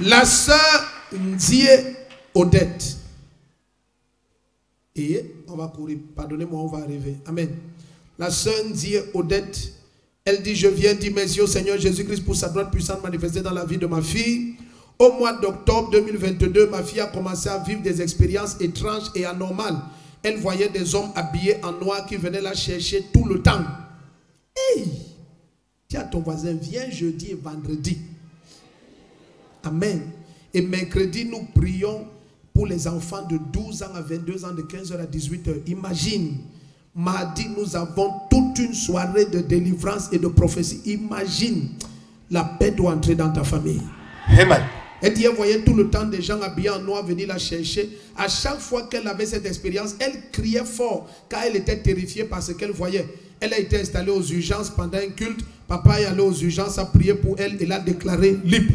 La sœur Ndie Odette. Et on va courir. Pardonnez-moi, on va arriver. Amen. La sœur Ndie Odette, elle dit, je viens dire merci au Seigneur Jésus-Christ pour sa droite puissante manifestée dans la vie de ma fille. Au mois d'octobre 2022, ma fille a commencé à vivre des expériences étranges et anormales. Elle voyait des hommes habillés en noir qui venaient la chercher tout le temps. Hey! Dis à ton voisin, viens jeudi et vendredi. Amen. Et mercredi, nous prions pour les enfants de 12 ans à 22 ans, de 15h à 18h. Imagine, mardi, nous avons toute une soirée de délivrance et de prophétie. Imagine, la paix doit entrer dans ta famille. Amen. Elle dit, elle voyait tout le temps des gens habillés en noir venir la chercher. À chaque fois qu'elle avait cette expérience, elle criait fort car elle était terrifiée par ce qu'elle voyait. Elle a été installée aux urgences pendant un culte. Papa est allé aux urgences, a prié pour elle et l'a déclarée libre.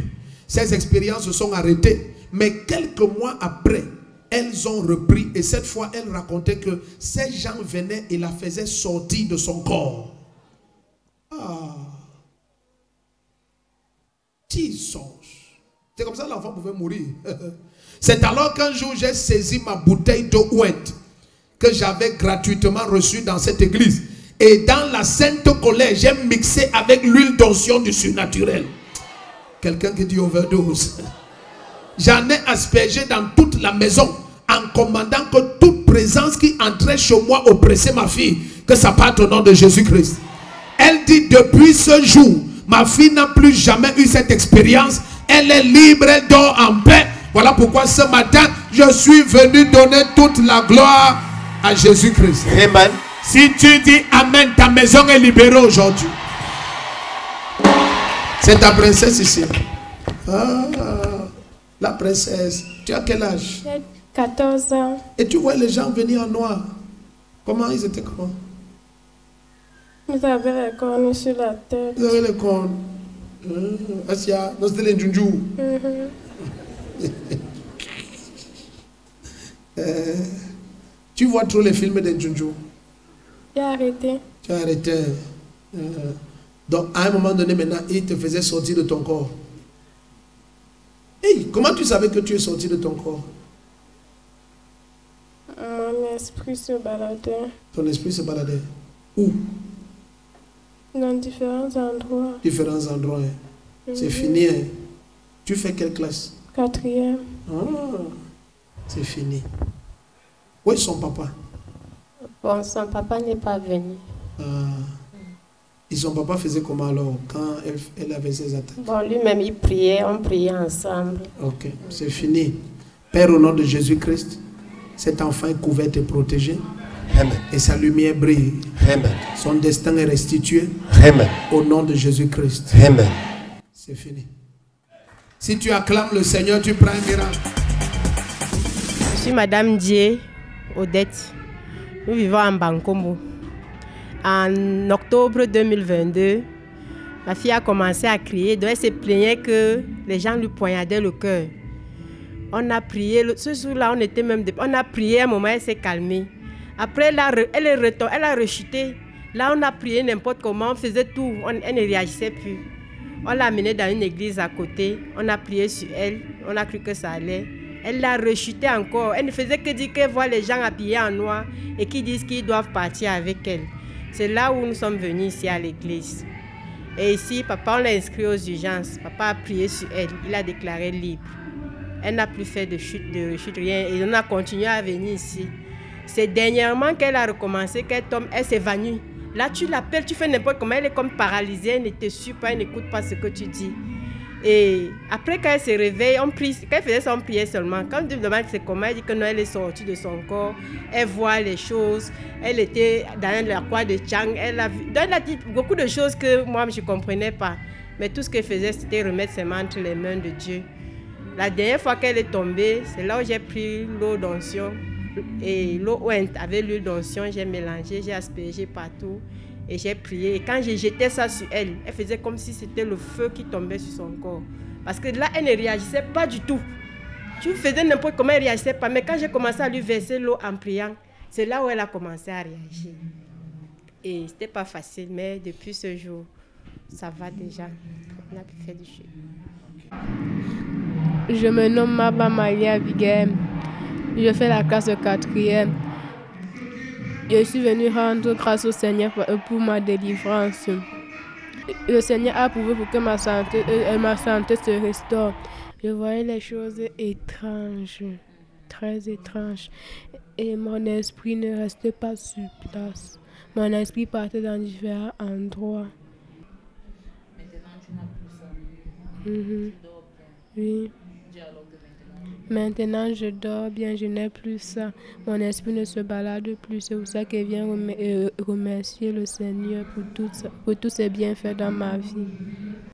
Ces expériences se sont arrêtées. Mais quelques mois après, elles ont repris. Et cette fois, elle racontait que ces gens venaient et la faisaient sortir de son corps. Ah. Jesus. C'est comme ça que l'enfant pouvait mourir. C'est alors qu'un jour j'ai saisi ma bouteille de ouette que j'avais gratuitement reçue dans cette église. Et dans la sainte colère, j'ai mixé avec l'huile d'onction du surnaturel. Quelqu'un qui dit overdose. J'en ai aspergé dans toute la maison en commandant que toute présence qui entrait chez moi oppressait ma fille, que ça parte au nom de Jésus-Christ. Elle dit, depuis ce jour, ma fille n'a plus jamais eu cette expérience. Elle est libre, elle dort en paix. Voilà pourquoi ce matin, je suis venu donner toute la gloire à Jésus-Christ. Amen. Si tu dis Amen, ta maison est libérée aujourd'hui. C'est ta princesse ici. Ah, la princesse. Tu as quel âge? J'ai 14 ans. Et tu vois les gens venir en noir. Comment ils étaient comment? Ils avaient les cornes sur la tête. Ils avaient les cornes. Asia, nous sommes les Njunju. Tu vois trop les films de Njunju. J'ai arrêté. Tu as arrêté. Donc à un moment donné maintenant, il te faisait sortir de ton corps. Hey, comment tu savais que tu es sorti de ton corps? Mon esprit se baladait. Ton esprit se baladait. Où? Dans différents endroits. Différents endroits. C'est fini. Hein? Tu fais quelle classe? 4e. Ah, c'est fini. Où est son papa? Bon, son papa n'est pas venu. Ah. Et son papa faisait comment alors quand elle avait ses attaques? Bon, lui-même, il priait, on priait ensemble. Ok, c'est fini. Père, au nom de Jésus-Christ, cet enfant est couvert et protégé. Amen. Et sa lumière brille. Amen. Son destin est restitué. Amen. Au nom de Jésus-Christ. Amen. C'est fini. Si tu acclames le Seigneur, tu prends un miracle. Je suis Madame Ndie Odette. Nous vivons en Bankomo. En octobre 2022, ma fille a commencé à crier. Donc elle se plaignait que les gens lui poignardaient le cœur. On a prié. Ce jour-là, on était même... On a prié, à un moment, elle s'est calmée. Après, elle a rechuté. Là, on a prié n'importe comment, on faisait tout. Elle ne réagissait plus. On l'a amenée dans une église à côté. On a prié sur elle. On a cru que ça allait. Elle l'a rechuté encore. Elle ne faisait que dire qu'elle voit les gens habillés en noir et qui disent qu'ils doivent partir avec elle. C'est là où nous sommes venus ici à l'église. Et ici, papa, on l'a inscrit aux urgences. Papa a prié sur elle. Il a déclaré libre. Elle n'a plus fait de chute, rien. Et on a continué à venir ici. C'est dernièrement qu'elle a recommencé, qu'elle tombe, elle s'évanouit. Là, tu l'appelles, tu fais n'importe comment, elle est comme paralysée, elle ne te suit pas, elle n'écoute pas ce que tu dis. Et après, quand elle se réveille, on prie. Quand elle faisait ça, on priait seulement. Quand Dieu demande c'est comment, elle dit que non, elle est sortie de son corps, elle voit les choses, elle était dans la croix de Chang, elle a vu. Donc, elle a dit beaucoup de choses que moi, je ne comprenais pas. Mais tout ce qu'elle faisait, c'était remettre ses mains entre les mains de Dieu. La dernière fois qu'elle est tombée, c'est là où j'ai pris l'eau d'onction. Et l'eau ouinte avec l'huile d'onction, j'ai mélangé, j'ai aspergé partout et j'ai prié. Et quand j'ai jeté ça sur elle, elle faisait comme si c'était le feu qui tombait sur son corps. Parce que là, elle ne réagissait pas du tout. Tu faisais n'importe comment, elle ne réagissait pas. Mais quand j'ai commencé à lui verser l'eau en priant, c'est là où elle a commencé à réagir. Et ce n'était pas facile, mais depuis ce jour, ça va déjà. On a pu faire du jeu. Je me nomme Maba Maria Abigail. Je fais la classe 4e. Je suis venue rendre grâce au Seigneur pour ma délivrance. Le Seigneur a prouvé pour que ma santé se restaure. Je voyais les choses étranges, très étranges. Et mon esprit ne restait pas sur place. Mon esprit partait dans différents endroits. Maintenant, tu n'as plus ça. Mhm. Tu dors bien. Oui. Dis alors que maintenant. Maintenant, je dors bien, je n'ai plus ça. Mon esprit ne se balade plus. C'est pour ça que je viens remercier le Seigneur pour tout ces bienfaits dans ma vie.